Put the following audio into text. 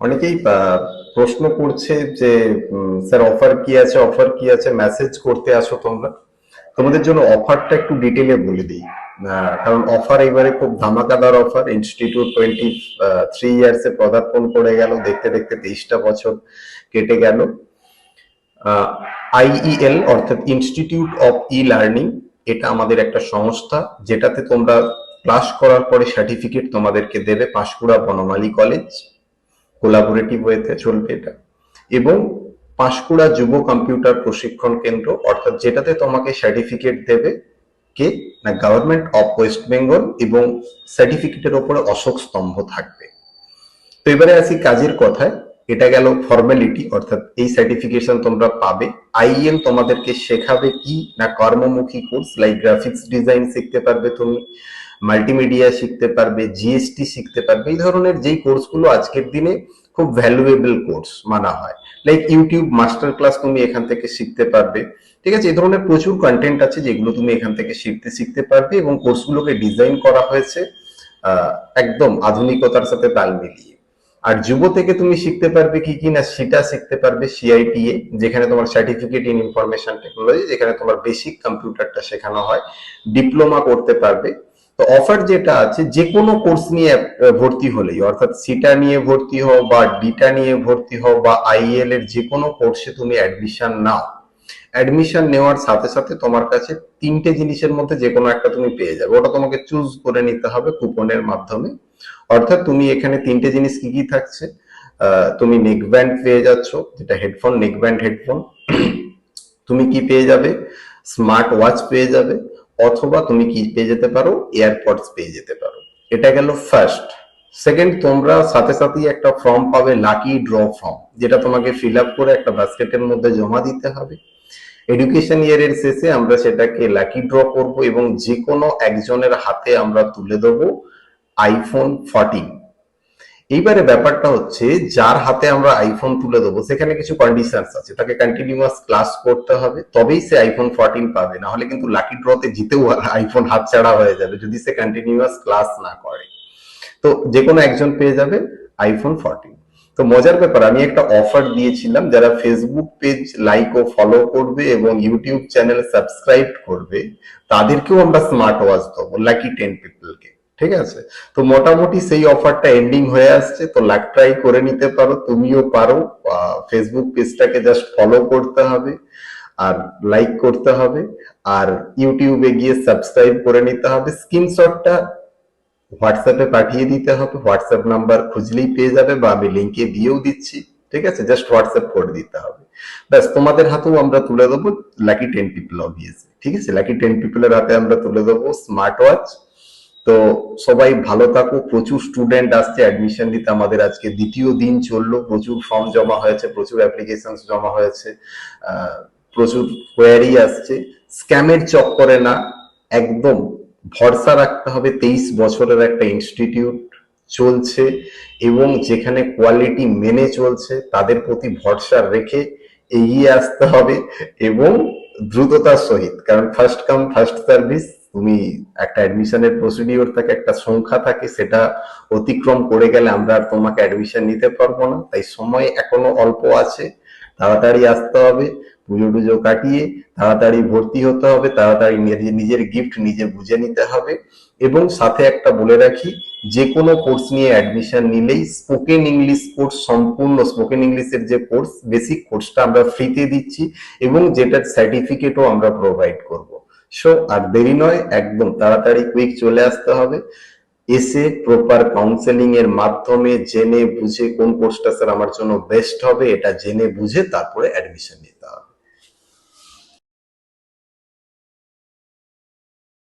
অনেকেই প্রশ্ন করছে যে স্যার অফার কি আছে, অফার কি আছে, মেসেজ করতে আসো তোমরা। তোমাদের জন্য অফারটা একটু ডিটেলে বলে দিই। কারণ অফার এবারে খুব ধামাকাদার অফার। ইনস্টিটিউট 23 ইয়ার্সে পদার্পণ করে গেল, দেখতে দেখতে 23টা বছর কেটে গেল। আইইএল অর্থাৎ ইনস্টিটিউট অফ ই লার্নিং, এটা আমাদের একটা সংস্থা যেটাতে তোমরা ক্লাস করার পরে সার্টিফিকেট তোমাদেরকে দেবে পাঁশকুড়া বনমালী কলেজ, কোলাবোরেটিভ ওয়েতে চলবে এটা। এবং পাঁশকুড়া যুব কম্পিউটার প্রশিক্ষণ কেন্দ্র, অর্থাৎ যেটাতে তোমাকে সার্টিফিকেট দেবে কে না গভর্নমেন্ট অফ ওয়েস্ট বেঙ্গল, এবং সার্টিফিকেটের ওপরে অশোক স্তম্ভ থাকবে। তো এবারে আসি কাজের কথায়। এটা গেল ফর্মালিটি, অর্থাৎ এই সার্টিফিকেশন তোমরা পাবে। আইএল তোমাদেরকে শেখাবে কি না কর্মমুখী কোর্স, লাইক গ্রাফিক্স ডিজাইন শিখতে পারবে তুমি, মাল্টিমিডিয়া শিখতে পারবে, জিএসটি শিখতে পারবে। এই ধরনের যেই কোর্সগুলো আজকের দিনে খুব ভ্যালুয়েবল কোর্স মানা হয়, লাইক ইউটিউব মাস্টার ক্লাস তুমি এখান থেকে শিখতে পারবে। ঠিক আছে, এই ধরনের প্রচুর কন্টেন্ট আছে যেগুলো তুমি এখান থেকে শিখতে পারবে, এবং কোর্সগুলোকে ডিজাইন করা হয়েছে একদম আধুনিকতার সাথে তাল মিলিয়ে। আর যুব থেকে তুমি শিখতে পারবে কি কি না, সেটা শিখতে পারবে সিআইটিএ, যেখানে তোমার সার্টিফিকেট ইন ইনফরমেশন টেকনোলজি, যেখানে তোমার বেসিক কম্পিউটারটা শেখানো হয়, ডিপ্লোমা করতে পারবে। তো অফার যেটা আছে, যে কোনো কোর্স নিয়ে ভর্তি হলেই, অর্থাৎ সিটা নিয়ে ভর্তি হও বা ডিটা নিয়ে ভর্তি হও বা আইএল এর যে কোনো কোর্সে তুমি অ্যাডমিশন নাও, অ্যাডমিশন নেওয়ার সাথে সাথে তোমার কাছে তিনটে জিনিসের মধ্যে যে কোনো একটা তুমি পেয়ে যাবে। ওটা তোমাকে চুজ করে নিতে হবে কুপনের মাধ্যমে। অর্থাৎ তুমি এখানে তিনটে জিনিস কি কি থাকছে, তুমি নেক ব্যান্ড পেয়ে যাচ্ছ, যেটা হেডফোন, নেক ব্যান্ড হেডফোন। তুমি কি পেয়ে যাবে, স্মার্ট ওয়াচ পেয়ে যাবে, অথবা তুমি কি পেয়ে যেতে পারো, এয়ারপডস পেয়ে যেতে পারো। এটা গেল ফার্স্ট। সেকেন্ড, তোমরা সাথে সাথেই একটা ফর্ম পাবে, লাকি ড্র ফর্ম, যেটা তোমাকে ফিল আপ করে একটা বাস্কেটের মধ্যে জমা দিতে হবে। এডুকেশন ইয়ারের শেষে আমরা সেটাকে লাকি ড্র করব, এবং যে কোনো একজনের হাতে আমরা তুলে দেবো আইফোন 14। এইবারে ব্যাপারটা হচ্ছে, যার হাতে আমরা আইফোন তুলে দেবো সেখানে কিছু কন্ডিশনস আছে, তাকে কন্টিনিউয়াস ক্লাস করতে হবে, তবেই সে আইফোন 14 পাবে। না হলে কিন্তু লাকি ড্রতে জিতেও আইফোন হাতছাড়া হয়ে যাবে যদি সে কন্টিনিউয়াস ক্লাস না করে। তো যে কোনো একজন পেয়ে যাবে আইফোন 14। তো মজার ব্যাপার, আমি একটা অফার দিয়েছিলাম, যারা ফেসবুক পেজ লাইক ও ফলো করবে এবং ইউটিউব চ্যানেল সাবস্ক্রাইব করবে, তাদেরকেও আমরা স্মার্ট ওয়াচ দেবো, লাকি 10 পিপলকে। ঠিক আছে, তো মোটামুটি সেই অফারটা এন্ডিং হয়ে আসছে। তো লাক ট্রাই করে নিতে পারো, তুমিও পারো। ফেসবুক পেজটাকে জাস্ট ফলো করতে হবে, আর লাইক করতে হবে, আর ইউটিউবে গিয়ে সাবস্ক্রাইব করে নিতে হবে। স্ক্রিনশটটা হোয়াটসঅ্যাপে পাঠিয়ে দিতে হবে, হোয়াটসঅ্যাপ নাম্বার খুঁজলেই পেয়ে যাবে, বা আমি লিঙ্কে দিয়েও দিচ্ছি। ঠিক আছে, জাস্ট হোয়াটসঅ্যাপ করে দিতে হবে, ব্যাস। তোমাদের হাতেও আমরা তুলে দেবো লাকি 10 পিপল, অবভিয়াসলি। ঠিক আছে, লাকি 10 পিপলের হাতে আমরা তুলে দেবো স্মার্ট ওয়াচ। তো সবাই ভালো থাকো। প্রচুর স্টুডেন্ট আসছে অ্যাডমিশন নিতে, আমাদের আজকে দ্বিতীয় দিন চললো। প্রচুর ফর্ম জমা হয়েছে, প্রচুর অ্যাপ্লিকেশন জমা হয়েছে, প্রচুর কোয়ারি আসছে। স্ক্যামের চক্করে না, একদম ভরসা রাখতে হবে। 23 বছরের একটা ইনস্টিটিউট চলছে, এবং যেখানে কোয়ালিটি মেনে চলছে, তাদের প্রতি ভরসা রেখে এগিয়ে আসতে হবে, এবং দ্রুততার সহিত। কারণ ফার্স্ট কাম ফার্স্ট সার্ভিস, তুমি একটা অ্যাডমিশনের প্রসিডিওর থাকে, একটা সংখ্যা থাকে, সেটা অতিক্রম করে গেলে আমরা আর তোমাকে অ্যাডমিশন নিতে পারবো না। তাই সময় এখনো অল্প আছে, তাড়াতাড়ি আসতে হবে, পুজো টুজো কাটিয়ে তাড়াতাড়ি ভর্তি হতে হবে, তাড়াতাড়ি নিজের গিফট নিজে বুঝে নিতে হবে। এবং সাথে একটা বলে রাখি, যে কোনো কোর্স নিয়ে অ্যাডমিশন নিলেই স্পোকেন ইংলিশ কোর্স, সম্পূর্ণ স্পোকেন ইংলিশের যে কোর্স, বেসিক কোর্সটা আমরা ফ্রিতে দিচ্ছি, এবং যেটার সার্টিফিকেটও আমরা প্রোভাইড করব। সো আর দেরি নয়, একদম তাড়াতাড়ি কুইক চলে আসতে হবে। এসে প্রপার কাউন্সেলিং এর মাধ্যমে জেনে বুঝে কোন কোর্সটা স্যার আমার জন্য বেস্ট হবে, এটা জেনে বুঝে তারপরে অ্যাডমিশন নিতে হবে।